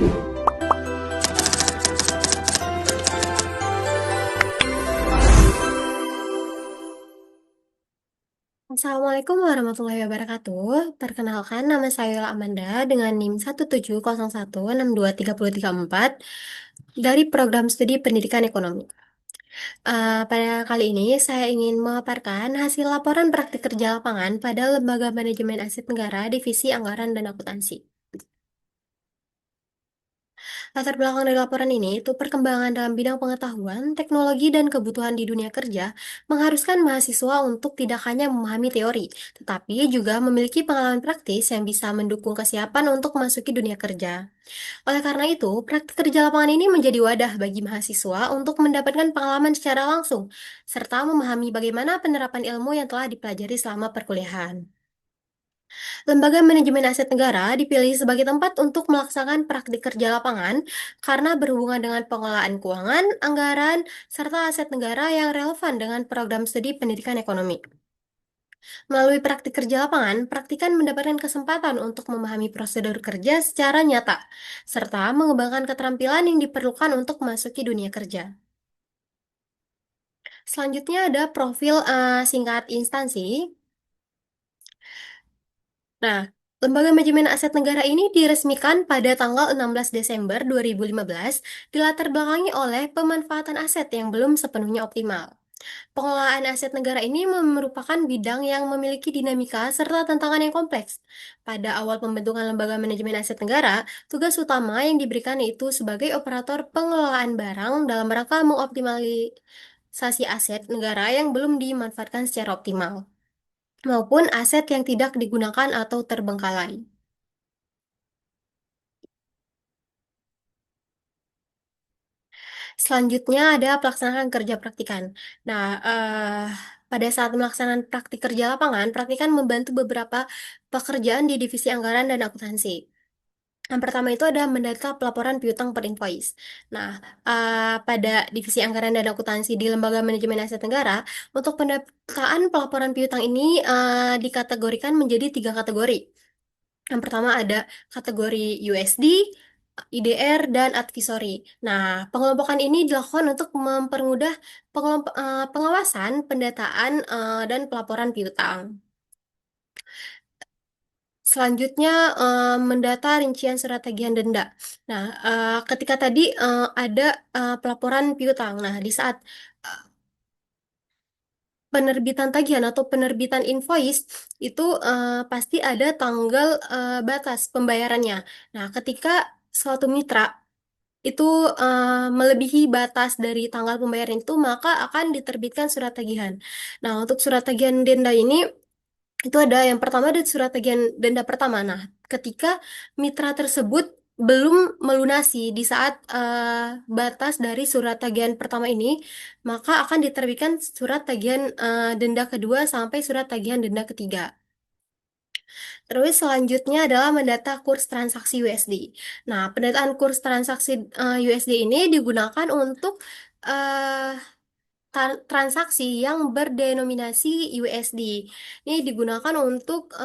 Assalamualaikum warahmatullahi wabarakatuh. Perkenalkan, nama saya Amanda dengan NIM 170162334 dari Program Studi Pendidikan Ekonomi. Pada kali ini, saya ingin memaparkan hasil laporan praktik kerja lapangan pada Lembaga Manajemen Aset Negara Divisi Anggaran dan Akuntansi. Latar belakang dari laporan ini itu perkembangan dalam bidang pengetahuan, teknologi, dan kebutuhan di dunia kerja mengharuskan mahasiswa untuk tidak hanya memahami teori, tetapi juga memiliki pengalaman praktis yang bisa mendukung kesiapan untuk memasuki dunia kerja. Oleh karena itu, praktik kerja lapangan ini menjadi wadah bagi mahasiswa untuk mendapatkan pengalaman secara langsung, serta memahami bagaimana penerapan ilmu yang telah dipelajari selama perkuliahan. Lembaga Manajemen Aset Negara dipilih sebagai tempat untuk melaksanakan praktik kerja lapangan karena berhubungan dengan pengelolaan keuangan, anggaran, serta aset negara yang relevan dengan program studi pendidikan ekonomi. Melalui praktik kerja lapangan, praktikan mendapatkan kesempatan untuk memahami prosedur kerja secara nyata, serta mengembangkan keterampilan yang diperlukan untuk memasuki dunia kerja. Selanjutnya ada profil singkat instansi. Nah, Lembaga Manajemen Aset Negara ini diresmikan pada tanggal 16 Desember 2015, dilatar belakangi oleh pemanfaatan aset yang belum sepenuhnya optimal. Pengelolaan aset negara ini merupakan bidang yang memiliki dinamika serta tantangan yang kompleks. Pada awal pembentukan Lembaga Manajemen Aset Negara, tugas utama yang diberikan yaitu sebagai operator pengelolaan barang dalam rangka mengoptimalisasi aset negara yang belum dimanfaatkan secara optimal maupun aset yang tidak digunakan atau terbengkalai. Selanjutnya ada pelaksanaan kerja praktikan. Nah, pada saat melaksanakan praktik kerja lapangan, praktikan membantu beberapa pekerjaan di divisi anggaran dan akuntansi. Yang pertama itu ada mendata pelaporan piutang per invoice. Nah, pada divisi anggaran dan akuntansi di Lembaga Manajemen Aset Negara, untuk pendataan pelaporan piutang ini dikategorikan menjadi tiga kategori. Yang pertama ada kategori USD, IDR, dan advisory. Nah, pengelompokan ini dilakukan untuk mempermudah pengawasan, pendataan, dan pelaporan piutang. Selanjutnya, mendata rincian surat tagihan denda. Nah, ketika tadi ada pelaporan piutang. Nah, di saat penerbitan tagihan atau penerbitan invoice itu pasti ada tanggal batas pembayarannya. Nah, ketika suatu mitra itu melebihi batas dari tanggal pembayaran itu, maka akan diterbitkan surat tagihan. Nah, untuk surat tagihan denda ini itu ada yang pertama ada surat tagihan denda pertama. Nah, ketika mitra tersebut belum melunasi di saat batas dari surat tagihan pertama ini, maka akan diterbitkan surat tagihan denda kedua sampai surat tagihan denda ketiga. Terus selanjutnya adalah mendata kurs transaksi USD. Nah, pendataan kurs transaksi USD ini digunakan untuk eh, transaksi yang berdenominasi USD. Ini digunakan untuk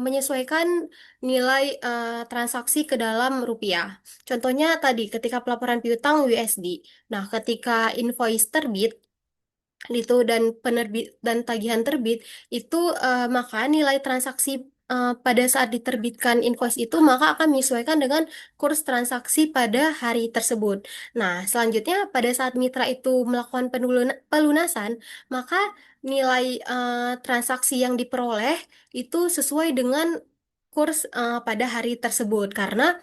menyesuaikan nilai transaksi ke dalam rupiah. Contohnya tadi ketika pelaporan piutang USD. Nah, ketika invoice terbit itu dan penerbit dan tagihan terbit itu maka nilai transaksi pada saat diterbitkan invoice itu maka akan menyesuaikan dengan kurs transaksi pada hari tersebut. Nah, selanjutnya pada saat mitra itu melakukan pelunasan, maka nilai transaksi yang diperoleh itu sesuai dengan kurs pada hari tersebut karena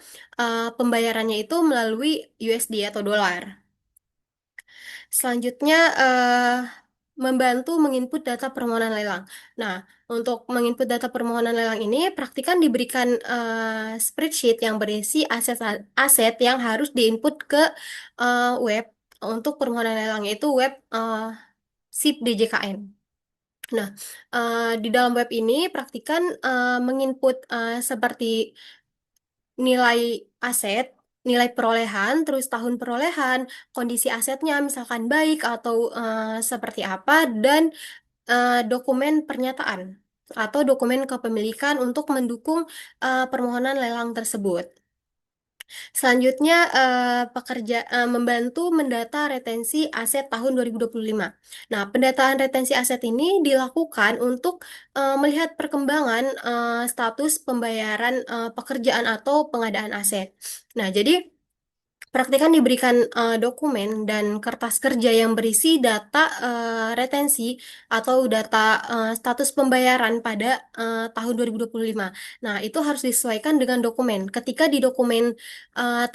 pembayarannya itu melalui USD atau dolar. Selanjutnya, membantu menginput data permohonan lelang. Nah, untuk menginput data permohonan lelang ini, praktikan diberikan spreadsheet yang berisi aset yang harus diinput ke web untuk permohonan lelang, yaitu web SIP DJKN. Nah, di dalam web ini praktikan menginput seperti nilai aset, nilai perolehan, terus tahun perolehan, kondisi asetnya misalkan baik atau seperti apa, dan dokumen pernyataan atau dokumen kepemilikan untuk mendukung permohonan lelang tersebut. Selanjutnya, membantu mendata retensi aset tahun 2025. Nah, pendataan retensi aset ini dilakukan untuk melihat perkembangan status pembayaran pekerjaan atau pengadaan aset. Nah, jadi praktikan diberikan dokumen dan kertas kerja yang berisi data retensi atau data status pembayaran pada tahun 2025. Nah, itu harus disesuaikan dengan dokumen. Ketika di dokumen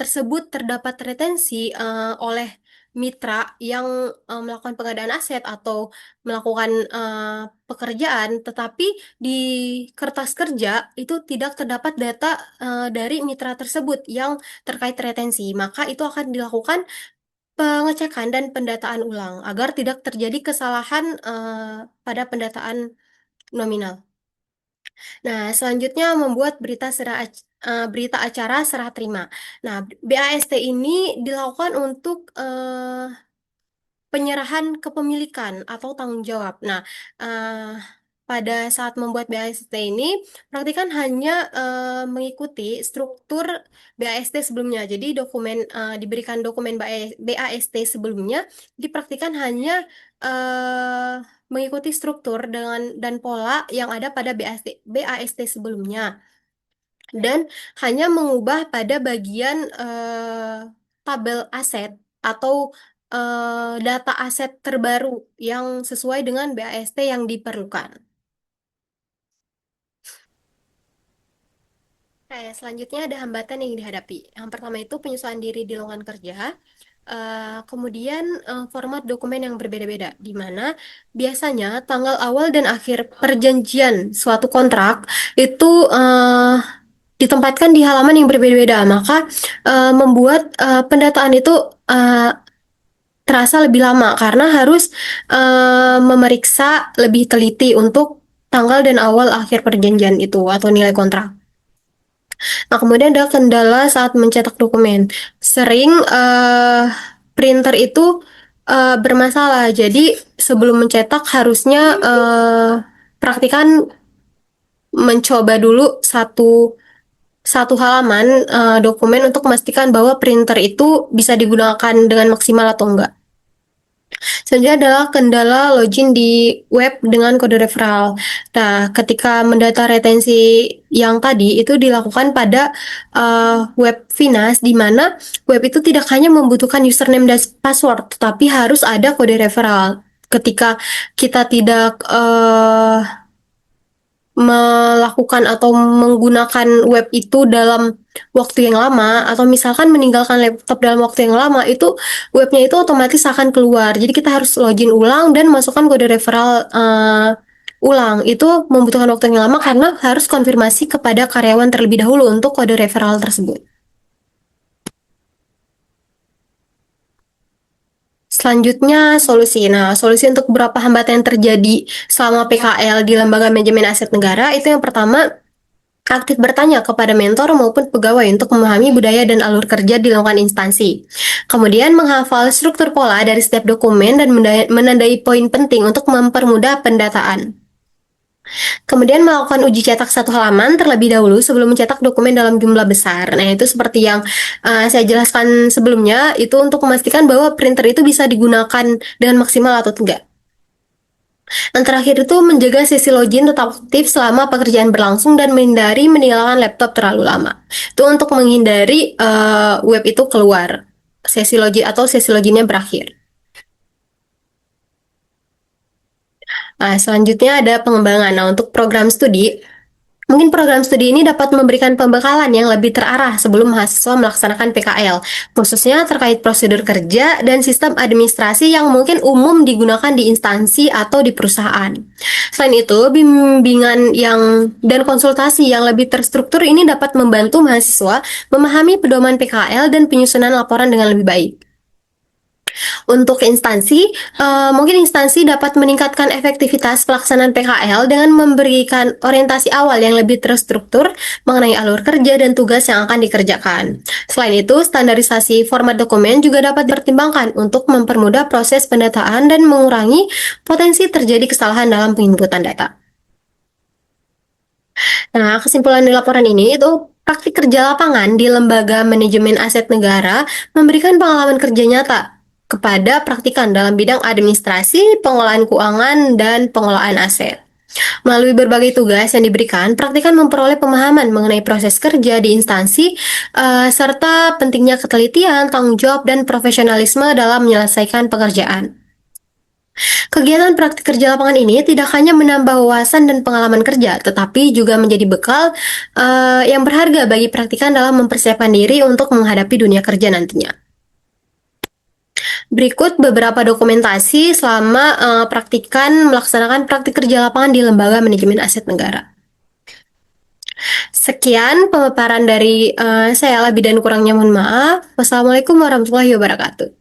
tersebut terdapat retensi oleh mitra yang melakukan pengadaan aset atau melakukan pekerjaan, tetapi di kertas kerja itu tidak terdapat data dari mitra tersebut yang terkait retensi, maka itu akan dilakukan pengecekan dan pendataan ulang agar tidak terjadi kesalahan pada pendataan nominal. Nah, selanjutnya membuat berita acara serah terima. Nah, BAST ini dilakukan untuk penyerahan kepemilikan atau tanggung jawab. Nah, eh, pada saat membuat BAST ini, praktikan hanya mengikuti struktur BAST sebelumnya. Jadi diberikan dokumen BAST sebelumnya, dipraktikan hanya eh, mengikuti struktur dan pola yang ada pada BAST sebelumnya dan hanya mengubah pada bagian tabel aset atau data aset terbaru yang sesuai dengan BAST yang diperlukan. Nah, selanjutnya ada hambatan yang dihadapi. Yang pertama itu penyesuaian diri di lowongan kerja. Kemudian format dokumen yang berbeda-beda, di mana biasanya tanggal awal dan akhir perjanjian suatu kontrak itu ditempatkan di halaman yang berbeda-beda, maka membuat pendataan itu uh, terasa lebih lama karena harus memeriksa lebih teliti untuk tanggal dan awal akhir perjanjian itu atau nilai kontrak. Nah, kemudian ada kendala saat mencetak dokumen. Sering printer itu bermasalah. Jadi sebelum mencetak harusnya praktikan mencoba dulu satu halaman dokumen untuk memastikan bahwa printer itu bisa digunakan dengan maksimal atau enggak. Selanjutnya adalah kendala login di web dengan kode referral. Nah, ketika mendata retensi yang tadi itu dilakukan pada web Finas, di mana web itu tidak hanya membutuhkan username dan password, tetapi harus ada kode referral. Ketika kita tidak melakukan atau menggunakan web itu dalam waktu yang lama atau misalkan meninggalkan laptop dalam waktu yang lama itu webnya itu otomatis akan keluar, jadi kita harus login ulang dan masukkan kode referral ulang. Itu membutuhkan waktu yang lama karena harus konfirmasi kepada karyawan terlebih dahulu untuk kode referral tersebut. Selanjutnya solusi. Nah, solusi untuk beberapa hambatan yang terjadi selama PKL di Lembaga Manajemen Aset Negara itu yang pertama, aktif bertanya kepada mentor maupun pegawai untuk memahami budaya dan alur kerja di lingkungan instansi. Kemudian menghafal struktur pola dari setiap dokumen dan menandai poin penting untuk mempermudah pendataan. Kemudian melakukan uji cetak satu halaman terlebih dahulu sebelum mencetak dokumen dalam jumlah besar. Nah, itu seperti yang saya jelaskan sebelumnya, itu untuk memastikan bahwa printer itu bisa digunakan dengan maksimal atau tidak. Yang terakhir itu menjaga sesi login tetap aktif selama pekerjaan berlangsung dan menghindari meninggalkan laptop terlalu lama. Itu untuk menghindari web itu keluar sesi login atau sesi loginnya berakhir. Nah, selanjutnya ada pengembangan. Nah, untuk program studi, mungkin program studi ini dapat memberikan pembekalan yang lebih terarah sebelum mahasiswa melaksanakan PKL, khususnya terkait prosedur kerja dan sistem administrasi yang mungkin umum digunakan di instansi atau di perusahaan. Selain itu, bimbingan dan konsultasi yang lebih terstruktur ini dapat membantu mahasiswa memahami pedoman PKL dan penyusunan laporan dengan lebih baik. Untuk instansi, mungkin instansi dapat meningkatkan efektivitas pelaksanaan PKL dengan memberikan orientasi awal yang lebih terstruktur mengenai alur kerja dan tugas yang akan dikerjakan. Selain itu, standarisasi format dokumen juga dapat dipertimbangkan untuk mempermudah proses pendataan dan mengurangi potensi terjadi kesalahan dalam penginputan data. Nah, kesimpulan di laporan ini itu Praktik kerja lapangan di lembaga manajemen aset negara memberikan pengalaman kerja nyata kepada praktikan dalam bidang administrasi, pengelolaan keuangan, dan pengelolaan aset. Melalui berbagai tugas yang diberikan, praktikan memperoleh pemahaman mengenai proses kerja di instansi, serta pentingnya ketelitian, tanggung jawab, dan profesionalisme dalam menyelesaikan pekerjaan. Kegiatan praktik kerja lapangan ini tidak hanya menambah wawasan dan pengalaman kerja, tetapi juga menjadi bekal yang berharga bagi praktikan dalam mempersiapkan diri untuk menghadapi dunia kerja nantinya. Berikut beberapa dokumentasi selama praktikan melaksanakan praktik kerja lapangan di Lembaga Manajemen Aset Negara. Sekian pemaparan dari saya, lebih dan kurangnya mohon maaf. Wassalamualaikum warahmatullahi wabarakatuh.